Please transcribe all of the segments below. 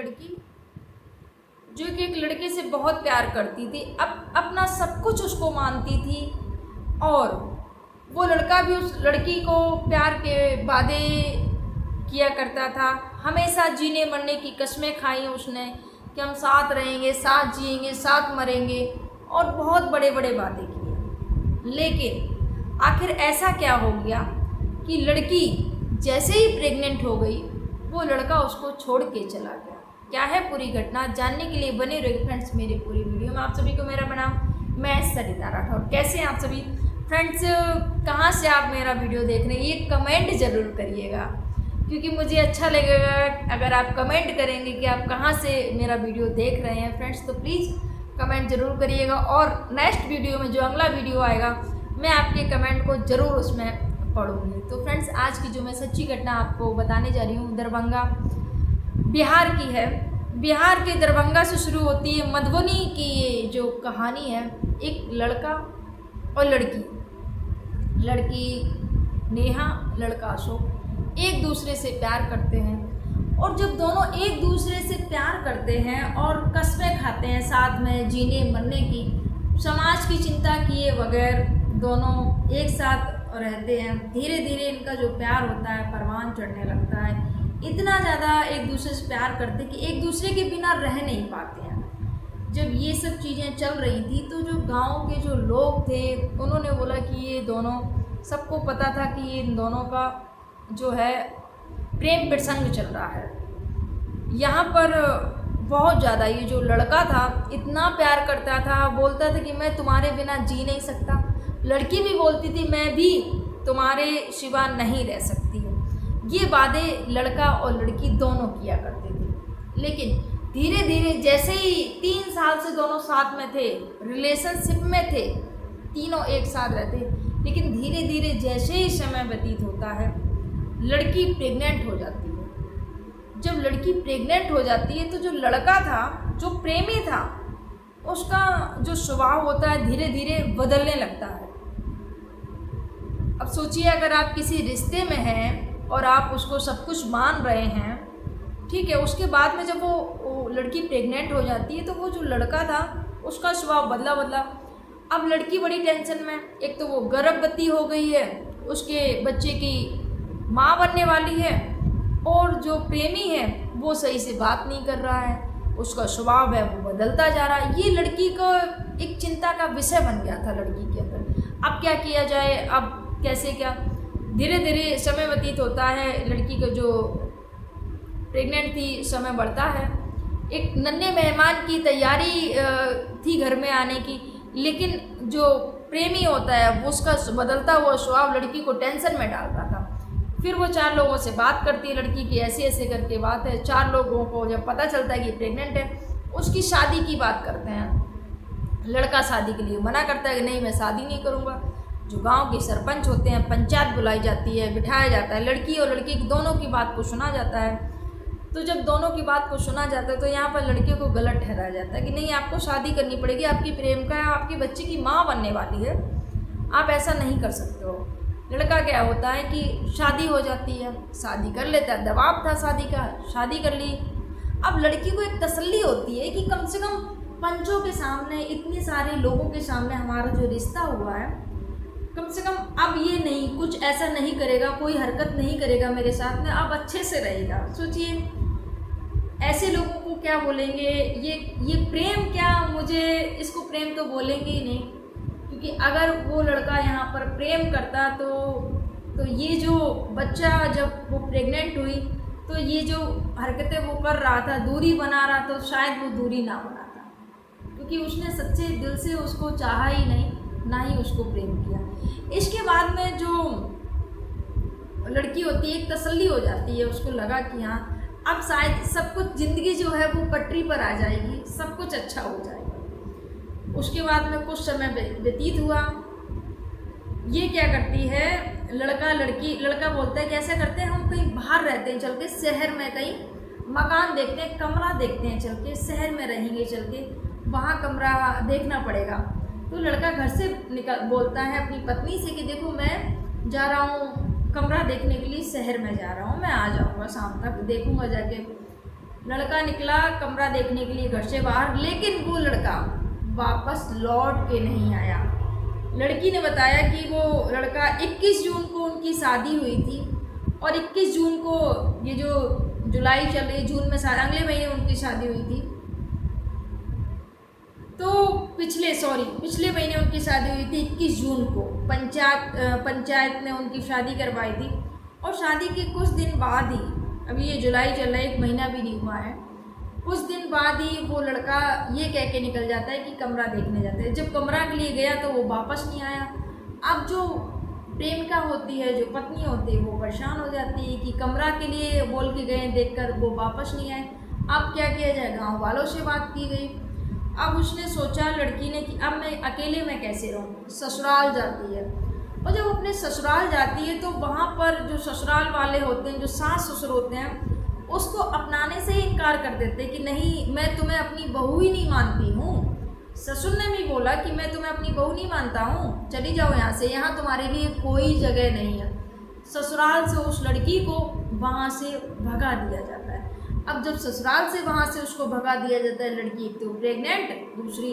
लड़की जो कि एक लड़के से बहुत प्यार करती थी, अब अपना सब कुछ उसको मानती थी, और वो लड़का भी उस लड़की को प्यार के वादे किया करता था। हमेशा जीने मरने की कस्में खाई उसने कि हम साथ रहेंगे, साथ जिएंगे, साथ मरेंगे, और बहुत बड़े बड़े वादे किए। लेकिन आखिर ऐसा क्या हो गया कि लड़की जैसे ही प्रेग्नेंट हो गई, वो लड़का उसको छोड़ के चला गया। क्या है पूरी घटना, जानने के लिए बने रहिए फ्रेंड्स मेरी पूरी वीडियो में। आप सभी को मेरा प्रणाम, मैं सरिता राठौर। कैसे हैं आप सभी फ्रेंड्स? कहाँ से आप मेरा वीडियो देख रहे हैं ये कमेंट ज़रूर करिएगा, क्योंकि मुझे अच्छा लगेगा अगर आप कमेंट करेंगे कि आप कहाँ से मेरा वीडियो देख रहे हैं फ्रेंड्स। तो प्लीज़ कमेंट ज़रूर करिएगा, और नेक्स्ट वीडियो में जो अगला वीडियो आएगा मैं आपके कमेंट को ज़रूर उसमें पढ़ूँगी। तो फ्रेंड्स आज की जो मैं सच्ची घटना आपको बताने जा रही हूँ दरभंगा बिहार की है। बिहार के दरभंगा से शुरू होती है मधुबनी की ये जो कहानी है। एक लड़का और लड़की नेहा, लड़का अशोक एक दूसरे से प्यार करते हैं, और जब दोनों एक दूसरे से प्यार करते हैं और कस्में खाते हैं साथ में जीने मरने की, समाज की चिंता किए बगैर दोनों एक साथ रहते हैं, धीरे धीरे इनका जो प्यार होता है परवान चढ़ने लगता है। इतना ज़्यादा एक दूसरे से प्यार करते कि एक दूसरे के बिना रह नहीं पाते हैं। जब ये सब चीज़ें चल रही थी तो जो गांव के जो लोग थे उन्होंने बोला कि ये दोनों, सबको पता था कि ये इन दोनों का जो है प्रेम प्रसंग चल रहा है। यहाँ पर बहुत ज़्यादा ये जो लड़का था इतना प्यार करता था, बोलता था कि मैं तुम्हारे बिना जी नहीं सकता। लड़की भी बोलती थी मैं भी तुम्हारे सिवा नहीं रह सकती हूँ। ये वादे लड़का और लड़की दोनों किया करते थे। लेकिन धीरे धीरे जैसे ही 3 साल से दोनों साथ में थे, रिलेशनशिप में थे, तीनों एक साथ रहते, लेकिन धीरे धीरे जैसे ही समय व्यतीत होता है लड़की प्रेग्नेंट हो जाती है। जब लड़की प्रेग्नेंट हो जाती है तो जो लड़का था, जो प्रेमी था, उसका जो स्वभाव होता है धीरे धीरे बदलने लगता है। अब सोचिए अगर आप किसी रिश्ते में हैं और आप उसको सब कुछ मान रहे हैं, ठीक है, उसके बाद में जब वो लड़की प्रेग्नेंट हो जाती है तो वो जो लड़का था उसका स्वभाव बदला। अब लड़की बड़ी टेंशन में, एक तो वो गर्भवती हो गई है, उसके बच्चे की माँ बनने वाली है, और जो प्रेमी है वो सही से बात नहीं कर रहा है, उसका स्वभाव है वो बदलता जा रहा है। ये लड़की को एक चिंता का विषय बन गया था लड़की के अंदर। अब क्या किया जाए, अब कैसे क्या। धीरे धीरे समय व्यतीत होता है, लड़की को जो प्रेग्नेंट थी समय बढ़ता है। एक नन्हे मेहमान की तैयारी थी घर में आने की, लेकिन जो प्रेमी होता है वो उसका बदलता हुआ स्वभाव लड़की को टेंशन में डालता था। फिर वो 4 लोगों से बात करती है लड़की की, ऐसे ऐसे करके बात है। 4 लोगों को जब पता चलता है कि प्रेग्नेंट है, उसकी शादी की बात करते हैं। लड़का शादी के लिए मना करता है कि नहीं मैं शादी नहीं करूँगा। जो गांव के सरपंच होते हैं, पंचायत बुलाई जाती है, बिठाया जाता है, लड़की और लड़की दोनों की बात को सुना जाता है। तो जब दोनों की बात को सुना जाता है तो यहाँ पर लड़के को गलत ठहराया जाता है कि नहीं आपको शादी करनी पड़ेगी, आपकी प्रेमिका आपके बच्चे की माँ बनने वाली है, आप ऐसा नहीं कर सकते हो। लड़का क्या होता है कि शादी हो जाती है, शादी कर लेता है, दबाव था शादी का, शादी कर ली। अब लड़की को एक तसल्ली होती है कि कम से कम पंचों के सामने, इतने सारे लोगों के सामने हमारा जो रिश्ता हुआ है, कम से कम अब ये नहीं, कुछ ऐसा नहीं करेगा, कोई हरकत नहीं करेगा मेरे साथ में, अब अच्छे से रहेगा। सोचिए ऐसे लोगों को क्या बोलेंगे, ये प्रेम क्या, मुझे इसको प्रेम तो बोलेंगे ही नहीं, क्योंकि अगर वो लड़का यहाँ पर प्रेम करता तो ये जो बच्चा जब वो प्रेग्नेंट हुई तो ये जो हरकतें वो कर रहा था, दूरी बना रहा था, शायद वो दूरी ना बनाता, क्योंकि उसने सच्चे दिल से उसको चाहा ही नहीं, ना ही उसको प्रेम किया। इसके बाद में जो लड़की होती है एक तसल्ली हो जाती है, उसको लगा कि हाँ अब शायद सब कुछ ज़िंदगी जो है वो पटरी पर आ जाएगी, सब कुछ अच्छा हो जाएगा। उसके बाद में कुछ समय व्यतीत हुआ। ये क्या करती है लड़का बोलता है कि ऐसा करते हैं हम कहीं बाहर रहते हैं, चल के शहर में कहीं मकान देखते हैं, कमरा देखते हैं, चल के शहर में रहेंगे, चल के वहाँ कमरा देखना पड़ेगा। तो लड़का घर से बोलता है अपनी पत्नी से कि देखो मैं जा रहा हूँ कमरा देखने के लिए, शहर में जा रहा हूँ, मैं आ जाऊँगा शाम तक, देखूँगा जाके। लड़का निकला कमरा देखने के लिए घर से बाहर, लेकिन वो लड़का वापस लौट के नहीं आया। लड़की ने बताया कि वो लड़का 21 जून को उनकी शादी हुई थी और 21 जून को, ये जो जुलाई चल रही, जून में अगले महीने उनकी शादी हुई थी, तो पिछले महीने उनकी शादी हुई थी 21 जून को। पंचायत ने उनकी शादी करवाई थी और शादी के कुछ दिन बाद ही, अभी ये जुलाई चल रहा है, 1 महीना भी नहीं हुआ है, कुछ दिन बाद ही वो लड़का ये कह के निकल जाता है कि कमरा देखने जाते हैं। जब कमरा के लिए गया तो वो वापस नहीं आया। अब जो प्रेमिका होती है, जो पत्नी होती है, वो परेशान हो जाती है कि कमरा के लिए बोल के गए, देखकर वो वापस नहीं आए, अब क्या किया जाए। गांव वालों से बात की गई। अब उसने सोचा, लड़की ने, कि अब मैं अकेले में कैसे रहूँ। ससुराल जाती है और जब अपने ससुराल जाती है तो वहाँ पर जो ससुराल वाले होते हैं, जो सास ससुर होते हैं, उसको अपनाने से ही इनकार कर देते हैं कि नहीं, मैं तुम्हें अपनी बहू ही नहीं मानती हूँ। ससुर ने भी बोला कि मैं तुम्हें अपनी बहू नहीं मानता हूँ, चली जाओ यहाँ से, यहाँ तुम्हारे लिए कोई जगह नहीं है। ससुराल से उस लड़की को वहाँ से भगा दिया जाता है। अब जब ससुराल से वहाँ से उसको भगा दिया जाता है, लड़की एक तो प्रेग्नेंट, दूसरी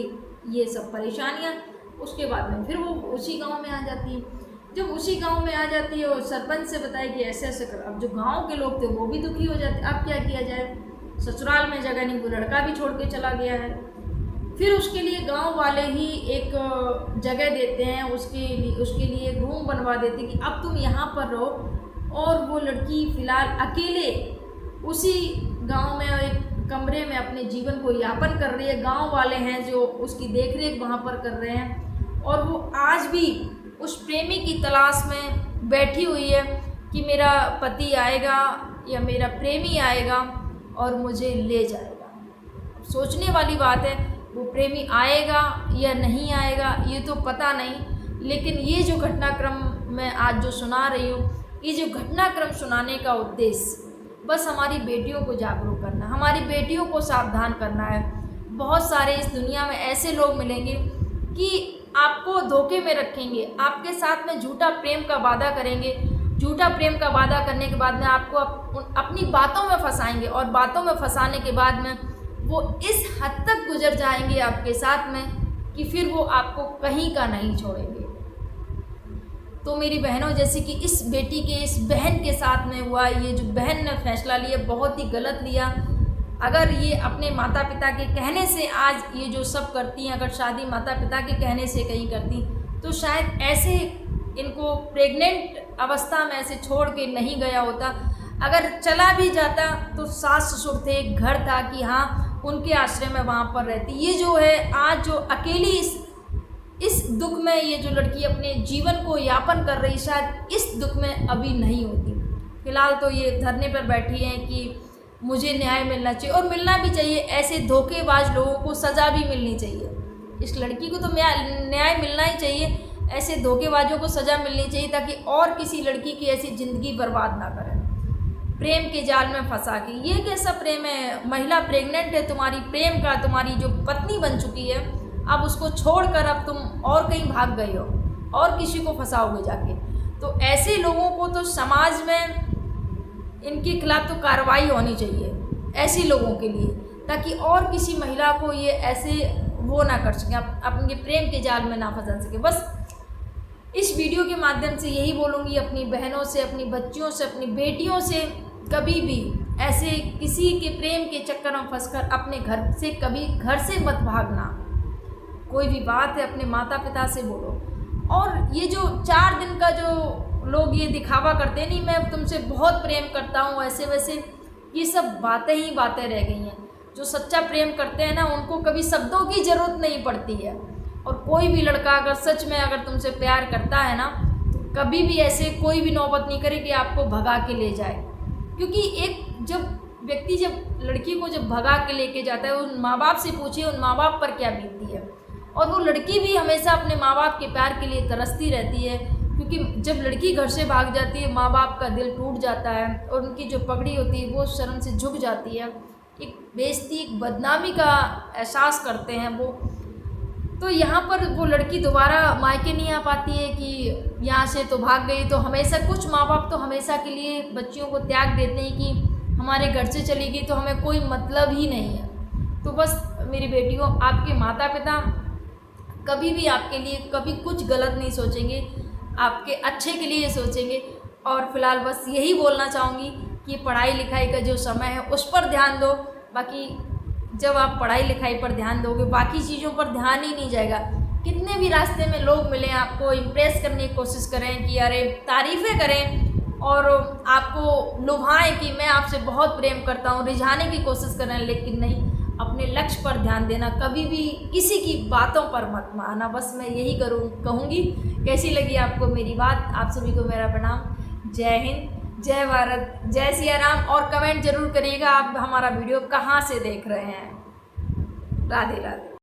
ये सब परेशानियाँ, उसके बाद में फिर वो उसी गांव में आ जाती है। जब उसी गांव में आ जाती है और सरपंच से बताए कि ऐसे ऐसे कर, अब जो गांव के लोग थे वो भी दुखी हो जाते। अब क्या किया जाए, ससुराल में जगह नहीं, वो लड़का भी छोड़ के चला गया है। फिर उसके लिए गांव वाले ही एक जगह देते हैं, उसके लिए एक रूम बनवा देते हैं कि अब तुम यहाँ पर रहो। और वो लड़की फ़िलहाल अकेले उसी गांव में एक कमरे में अपने जीवन को यापन कर रही है। गांव वाले हैं जो उसकी देखरेख वहाँ पर कर रहे हैं और वो आज भी उस प्रेमी की तलाश में बैठी हुई है कि मेरा पति आएगा या मेरा प्रेमी आएगा और मुझे ले जाएगा। सोचने वाली बात है, वो प्रेमी आएगा या नहीं आएगा ये तो पता नहीं, लेकिन ये जो घटनाक्रम मैं आज जो सुना रही हूँ, ये जो घटनाक्रम सुनाने का उद्देश्य बस हमारी बेटियों को जागरूक करना, हमारी बेटियों को सावधान करना है। बहुत सारे इस दुनिया में ऐसे लोग मिलेंगे कि आपको धोखे में रखेंगे, आपके साथ में झूठा प्रेम का वादा करेंगे। झूठा प्रेम का वादा करने के बाद में आपको अपनी बातों में फंसाएंगे और बातों में फंसाने के बाद में वो इस हद तक गुजर जाएंगे आपके साथ में कि फिर वो आपको कहीं का नहीं छोड़ेंगे। तो मेरी बहनों, जैसे कि इस बेटी के, इस बहन के साथ में हुआ, ये जो बहन ने फैसला लिया बहुत ही गलत लिया। अगर ये अपने माता पिता के कहने से आज ये जो सब करती हैं, अगर शादी माता पिता के कहने से कहीं करती तो शायद ऐसे इनको प्रेग्नेंट अवस्था में ऐसे छोड़ के नहीं गया होता। अगर चला भी जाता तो सास ससुर थे, घर था कि हाँ उनके आश्रय में वहाँ पर रहती। ये जो है आज जो अकेली इस दुख में ये जो लड़की अपने जीवन को यापन कर रही, शायद इस दुख में अभी नहीं होती। फिलहाल तो ये धरने पर बैठी हैं कि मुझे न्याय मिलना चाहिए और मिलना भी चाहिए। ऐसे धोखेबाज लोगों को सज़ा भी मिलनी चाहिए। इस लड़की को तो न्याय मिलना ही चाहिए, ऐसे धोखेबाजों को सज़ा मिलनी चाहिए ताकि और किसी लड़की की ऐसी ज़िंदगी बर्बाद ना करें प्रेम के जाल में फंसा के। ये कैसा प्रेम है, महिला प्रेग्नेंट है, तुम्हारी प्रेम का, तुम्हारी जो पत्नी बन चुकी है, अब उसको छोड़कर अब तुम और कहीं भाग गए हो और किसी को फंसाओगे जाके। तो ऐसे लोगों को तो समाज में इनके खिलाफ तो कार्रवाई होनी चाहिए ऐसे लोगों के लिए, ताकि और किसी महिला को ये ऐसे वो ना कर सकें, अपने प्रेम के जाल में ना फंसा सके। बस इस वीडियो के माध्यम से यही बोलूँगी अपनी बहनों से, अपनी बच्चियों से, अपनी बेटियों से, कभी भी ऐसे किसी के प्रेम के चक्कर में फंसकर अपने घर से कभी घर से मत भागना। कोई भी बात है अपने माता पिता से बोलो। और ये जो 4 दिन का जो लोग ये दिखावा करते हैं, नहीं मैं तुमसे बहुत प्रेम करता हूँ ऐसे वैसे, ये सब बातें ही बातें रह गई हैं। जो सच्चा प्रेम करते हैं ना, उनको कभी शब्दों की ज़रूरत नहीं पड़ती है। और कोई भी लड़का अगर सच में अगर तुमसे प्यार करता है ना, तो कभी भी ऐसे कोई भी नौबत नहीं करे कि आपको भगा के ले जाए। क्योंकि एक जब व्यक्ति जब लड़की को जब भगा के लेके जाता है, उन माँ बाप से पूछिए उन माँ बाप पर क्या बीतती है। और वो लड़की भी हमेशा अपने माँ बाप के प्यार के लिए तरसती रहती है, क्योंकि जब लड़की घर से भाग जाती है माँ बाप का दिल टूट जाता है और उनकी जो पगड़ी होती है वो शर्म से झुक जाती है। एक बेइज्जती, एक बदनामी का एहसास करते हैं वो। तो यहाँ पर वो लड़की दोबारा मायके नहीं आ पाती है कि यहाँ से तो भाग गई। तो हमेशा कुछ माँ बाप तो हमेशा के लिए बच्चियों को त्याग देते हैं कि हमारे घर से चली गई तो हमें कोई मतलब ही नहीं है। तो बस मेरी बेटियों, आपके माता पिता कभी भी आपके लिए कभी कुछ गलत नहीं सोचेंगे, आपके अच्छे के लिए सोचेंगे। और फिलहाल बस यही बोलना चाहूँगी कि पढ़ाई लिखाई का जो समय है उस पर ध्यान दो। बाकी जब आप पढ़ाई लिखाई पर ध्यान दोगे, बाकी चीज़ों पर ध्यान ही नहीं जाएगा। कितने भी रास्ते में लोग मिलें, आपको इम्प्रेस करने की कोशिश करें कि अरे तारीफ़ें करें और आपको लुभाएं कि मैं आपसे बहुत प्रेम करता हूँ, रिझाने की कोशिश करें, लेकिन नहीं, अपने लक्ष्य पर ध्यान देना। कभी भी किसी की बातों पर मत मानना। बस मैं यही कहूँगी। कैसी लगी आपको मेरी बात? आप सभी को मेरा प्रणाम। जय हिंद, जय भारत, जय सिया राम। और कमेंट जरूर करिएगा आप हमारा वीडियो कहाँ से देख रहे हैं। राधे राधे।